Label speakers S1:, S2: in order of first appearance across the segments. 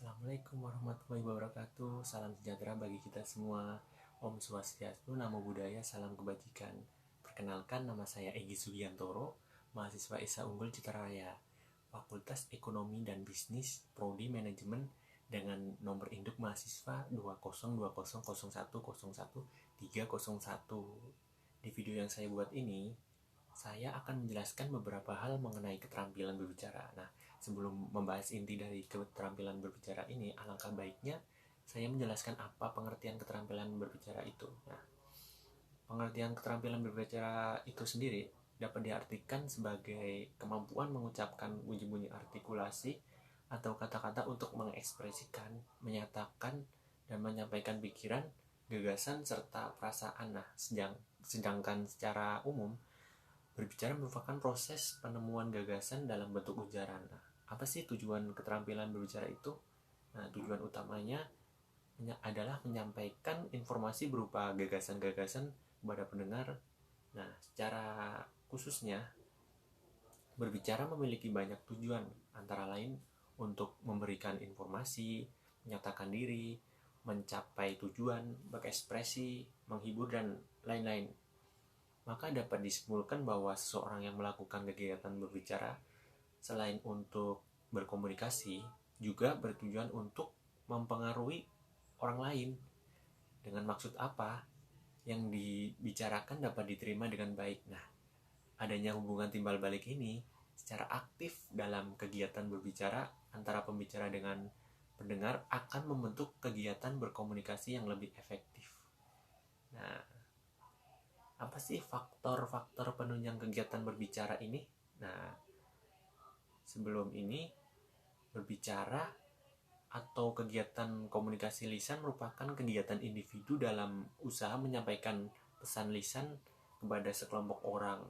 S1: Assalamualaikum warahmatullahi wabarakatuh. Salam sejahtera bagi kita semua. Om Swastiastu, Namo Buddhaya, salam kebajikan. Perkenalkan, nama saya Egy Sugiantoro, mahasiswa ISA Unggul Citaraya, Fakultas Ekonomi dan Bisnis, Prodi Manajemen, dengan nomor induk mahasiswa 20200101301. Di video yang saya buat ini, saya akan menjelaskan beberapa hal mengenai keterampilan berbicara. Nah, sebelum membahas inti dari keterampilan berbicara ini, alangkah baiknya saya menjelaskan apa pengertian keterampilan berbicara itu. Nah, pengertian keterampilan berbicara itu sendiri dapat diartikan sebagai kemampuan mengucapkan bunyi-bunyi artikulasi atau kata-kata untuk mengekspresikan, menyatakan, dan menyampaikan pikiran, gagasan, serta perasaan. Nah, sedangkan secara umum, berbicara merupakan proses penemuan gagasan dalam bentuk ujaran. Nah, apa sih tujuan keterampilan berbicara itu? Nah, tujuan utamanya adalah menyampaikan informasi berupa gagasan-gagasan kepada pendengar. Nah, secara khususnya, berbicara memiliki banyak tujuan, antara lain untuk memberikan informasi, menyatakan diri, mencapai tujuan, berekspresi, menghibur, dan lain-lain. Maka dapat disimpulkan bahwa seseorang yang melakukan kegiatan berbicara selain untuk berkomunikasi juga bertujuan untuk mempengaruhi orang lain. Dengan maksud apa? Yang dibicarakan dapat diterima dengan baik. Nah, adanya hubungan timbal balik ini secara aktif dalam kegiatan berbicara antara pembicara dengan pendengar akan membentuk kegiatan berkomunikasi yang lebih efektif. Nah, apa sih faktor-faktor penunjang kegiatan berbicara ini? Nah, sebelum ini, berbicara atau kegiatan komunikasi lisan merupakan kegiatan individu dalam usaha menyampaikan pesan lisan kepada sekelompok orang.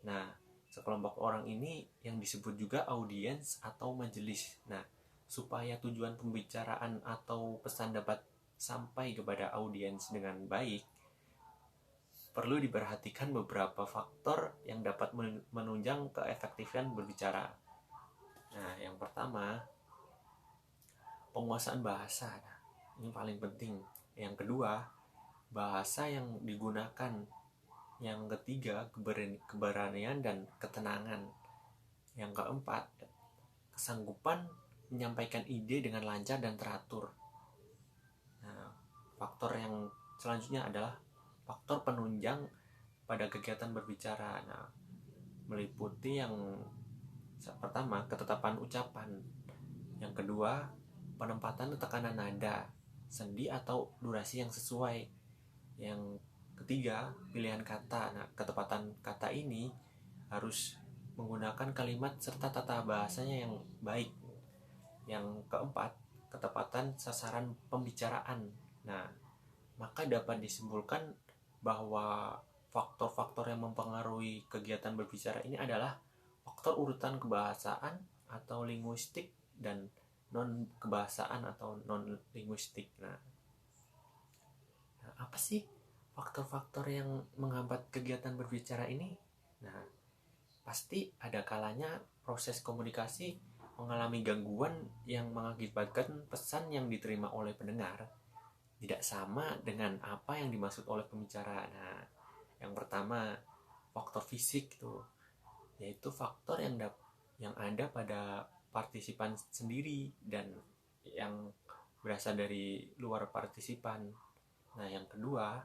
S1: Nah, sekelompok orang ini yang disebut juga audiens atau majelis. Nah, supaya tujuan pembicaraan atau pesan dapat sampai kepada audiens dengan baik, perlu diperhatikan beberapa faktor yang dapat menunjang keefektifan berbicara. Nah, yang pertama, penguasaan bahasa. Nah, ini paling penting. Yang kedua, bahasa yang digunakan. Yang ketiga, keberanian dan ketenangan. Yang keempat, kesanggupan menyampaikan ide dengan lancar dan teratur. Nah, faktor yang selanjutnya adalah faktor penunjang pada kegiatan berbicara. Nah, meliputi yang pertama, ketetapan ucapan. Yang kedua, penempatan tekanan nada, sendi atau durasi yang sesuai. Yang ketiga, pilihan kata. Nah, ketepatan kata ini harus menggunakan kalimat serta tata bahasanya yang baik. Yang keempat, ketepatan sasaran pembicaraan. Nah, maka dapat disimpulkan bahwa faktor-faktor yang mempengaruhi kegiatan berbicara ini adalah faktor urutan kebahasaan atau linguistik dan non kebahasaan atau non linguistik. Nah, apa sih faktor-faktor yang menghambat kegiatan berbicara ini? Nah, pasti ada kalanya proses komunikasi mengalami gangguan yang mengakibatkan pesan yang diterima oleh pendengar tidak sama dengan apa yang dimaksud oleh pembicara. Nah, yang pertama, faktor fisik tuh, yaitu faktor yang ada pada partisipan sendiri dan yang berasal dari luar partisipan. Nah, yang kedua,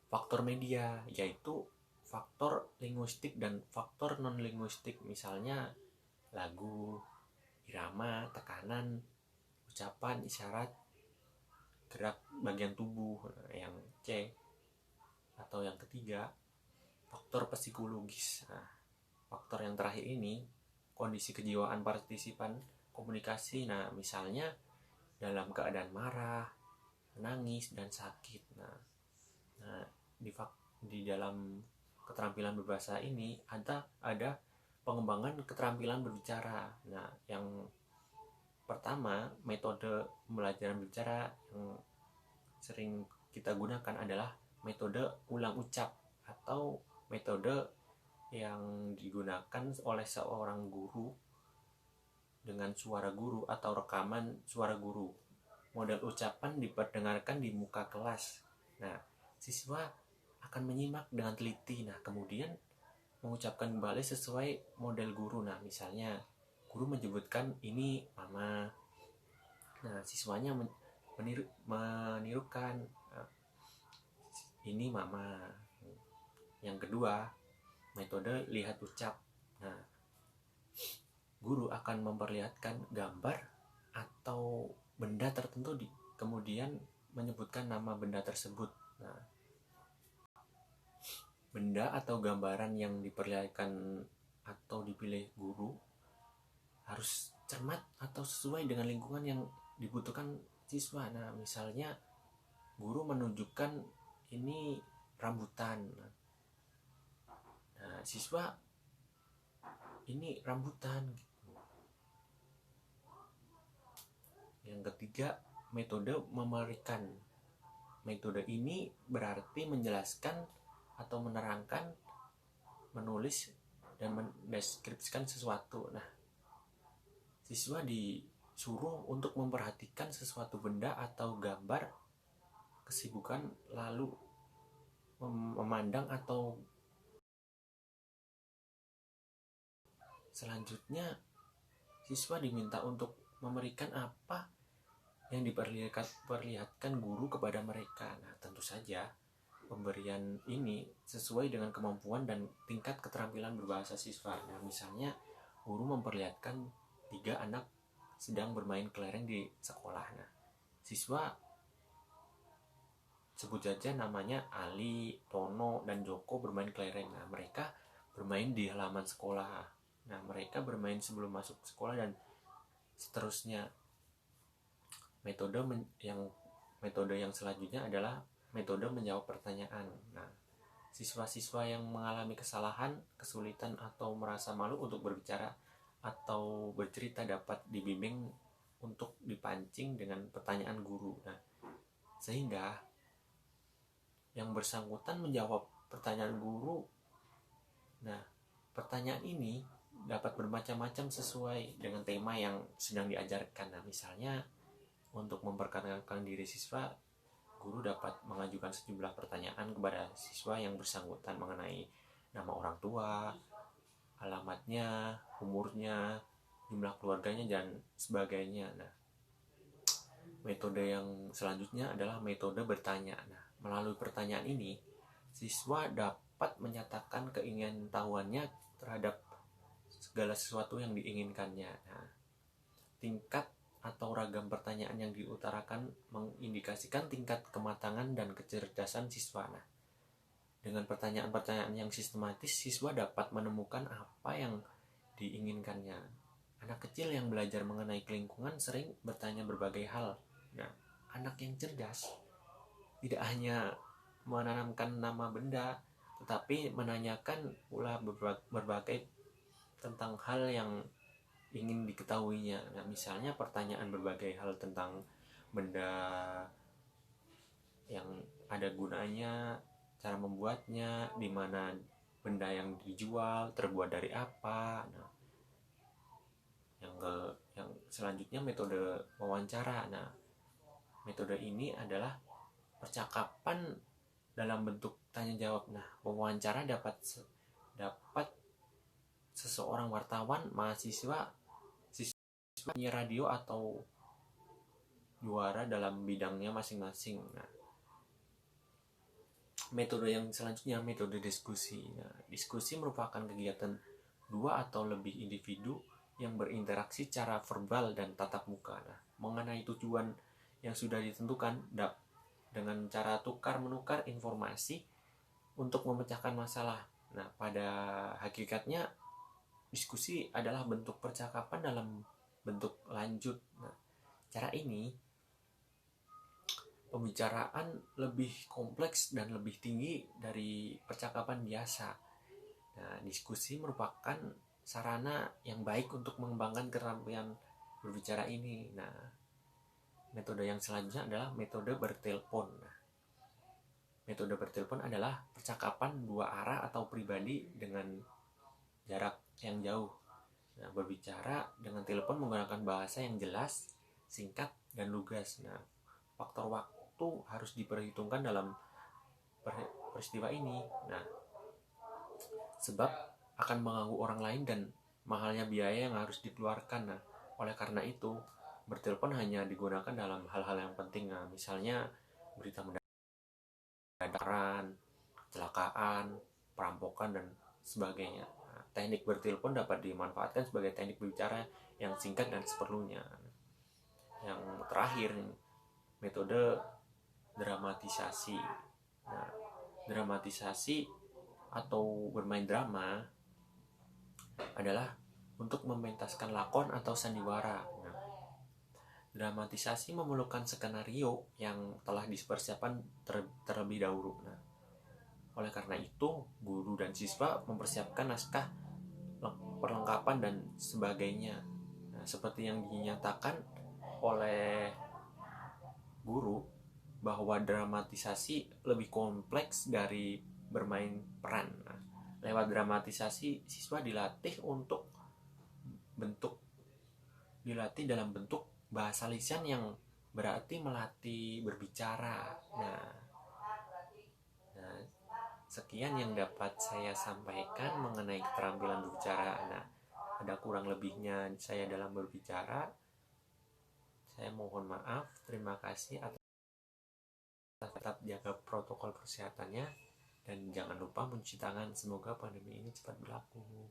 S1: faktor media, yaitu faktor linguistik dan faktor non linguistik, misalnya lagu, irama, tekanan, ucapan, isyarat, gerak bagian tubuh. Yang C, atau yang ketiga, faktor psikologis. Nah, faktor yang terakhir ini kondisi kejiwaan partisipan komunikasi. Nah, misalnya dalam keadaan marah, menangis, dan sakit. Nah di dalam keterampilan berbahasa ini ada pengembangan keterampilan berbicara. Nah, yang pertama, metode pembelajaran berbicara yang sering kita gunakan adalah metode ulang ucap atau metode yang digunakan oleh seorang guru dengan suara guru atau rekaman suara guru. Model ucapan diperdengarkan di muka kelas. Nah, siswa akan menyimak dengan teliti. Nah, kemudian mengucapkan kembali sesuai model guru. Nah, misalnya guru menyebutkan ini mama. Nah, siswanya menirukan ini mama. Yang kedua, metode lihat ucap. Nah, guru akan memperlihatkan gambar atau benda tertentu kemudian menyebutkan nama benda tersebut. Nah, benda atau gambaran yang diperlihatkan atau dipilih guru harus cermat atau sesuai dengan lingkungan yang dibutuhkan siswa. Nah, misalnya guru menunjukkan ini rambutan. Nah, siswa ini rambutan. Yang ketiga, metode memerikan. Metode ini berarti menjelaskan atau menerangkan, menulis, dan mendeskripsikan sesuatu. Nah, siswa disuruh untuk memperhatikan sesuatu benda atau gambar kesibukan, lalu memandang atau selanjutnya siswa diminta untuk memberikan apa yang diperlihatkan guru kepada mereka. Nah, tentu saja pemberian ini sesuai dengan kemampuan dan tingkat keterampilan berbahasa siswa. Nah, misalnya guru memperlihatkan 3 anak sedang bermain kelereng di sekolah. Nah, siswa sebut saja namanya Ali, Tono, dan Joko bermain kelereng. Nah, mereka bermain di halaman sekolah. Nah, mereka bermain sebelum masuk sekolah dan seterusnya. Metode yang selanjutnya adalah metode menjawab pertanyaan. Nah, siswa-siswa yang mengalami kesalahan, kesulitan, atau merasa malu untuk berbicara atau bercerita dapat dibimbing untuk dipancing dengan pertanyaan guru. Nah, sehingga yang bersangkutan menjawab pertanyaan guru. Nah, pertanyaan ini dapat bermacam-macam sesuai dengan tema yang sedang diajarkan. Nah, misalnya untuk memperkenalkan diri siswa, guru dapat mengajukan sejumlah pertanyaan kepada siswa yang bersangkutan mengenai nama orang tua, alamatnya, umurnya, jumlah keluarganya, dan sebagainya. Nah, metode yang selanjutnya adalah metode bertanya. Nah, melalui pertanyaan ini, siswa dapat menyatakan keingintahuannya terhadap segala sesuatu yang diinginkannya. Nah, tingkat atau ragam pertanyaan yang diutarakan mengindikasikan tingkat kematangan dan kecerdasan siswa. Nah, dengan pertanyaan-pertanyaan yang sistematis, siswa dapat menemukan apa yang diinginkannya. Anak kecil yang belajar mengenai lingkungan sering bertanya berbagai hal. Nah, anak yang cerdas tidak hanya menanamkan nama benda, tetapi menanyakan pula berbagai tentang hal yang ingin diketahuinya. Nah, misalnya pertanyaan berbagai hal tentang benda yang ada gunanya, cara membuatnya, di mana benda yang dijual, terbuat dari apa. Nah, yang selanjutnya metode wawancara. Nah, metode ini adalah percakapan dalam bentuk tanya jawab. Nah, wawancara dapat seseorang wartawan, mahasiswa, penyiar radio, atau juara dalam bidangnya masing-masing. Nah, metode yang selanjutnya metode diskusi. Nah, diskusi merupakan kegiatan 2 atau lebih individu yang berinteraksi secara verbal dan tatap muka. Nah, mengenai tujuan yang sudah ditentukan dengan cara tukar-menukar informasi untuk memecahkan masalah. Nah, pada hakikatnya diskusi adalah bentuk percakapan dalam bentuk lanjut. Nah, cara ini pembicaraan lebih kompleks dan lebih tinggi dari percakapan biasa. Nah, diskusi merupakan sarana yang baik untuk mengembangkan keterampilan berbicara ini. Nah, metode yang selanjutnya adalah metode bertelepon. Nah, metode bertelepon adalah percakapan 2 arah atau pribadi dengan jarak yang jauh. Nah, berbicara dengan telepon menggunakan bahasa yang jelas, singkat, dan lugas. Nah, faktor waktu harus diperhitungkan dalam peristiwa ini. Nah, sebab akan mengganggu orang lain dan mahalnya biaya yang harus dikeluarkan. Nah, oleh karena itu, bertelepon hanya digunakan dalam hal-hal yang penting. Nah, misalnya berita mendadak, kecelakaan, perampokan, dan sebagainya. Nah, teknik bertelepon dapat dimanfaatkan sebagai teknik berbicara yang singkat dan seperlunya. Yang terakhir, metode dramatisasi. Nah, dramatisasi atau bermain drama adalah untuk mementaskan lakon atau sandiwara. Nah, dramatisasi memerlukan skenario yang telah dipersiapkan terlebih dahulu. Nah, oleh karena itu, guru dan siswa mempersiapkan naskah, perlengkapan, dan sebagainya. Nah, seperti yang dinyatakan oleh guru, bahwa dramatisasi lebih kompleks dari bermain peran. Nah, lewat dramatisasi, siswa dilatih dalam bentuk bahasa lisan yang berarti melatih berbicara. Nah, sekian yang dapat saya sampaikan mengenai keterampilan berbicara. Nah, ada kurang lebihnya saya dalam berbicara. Saya mohon maaf. Terima kasih atas tetap jaga protokol kesehatannya dan jangan lupa mencuci tangan. Semoga pandemi ini cepat berlalu.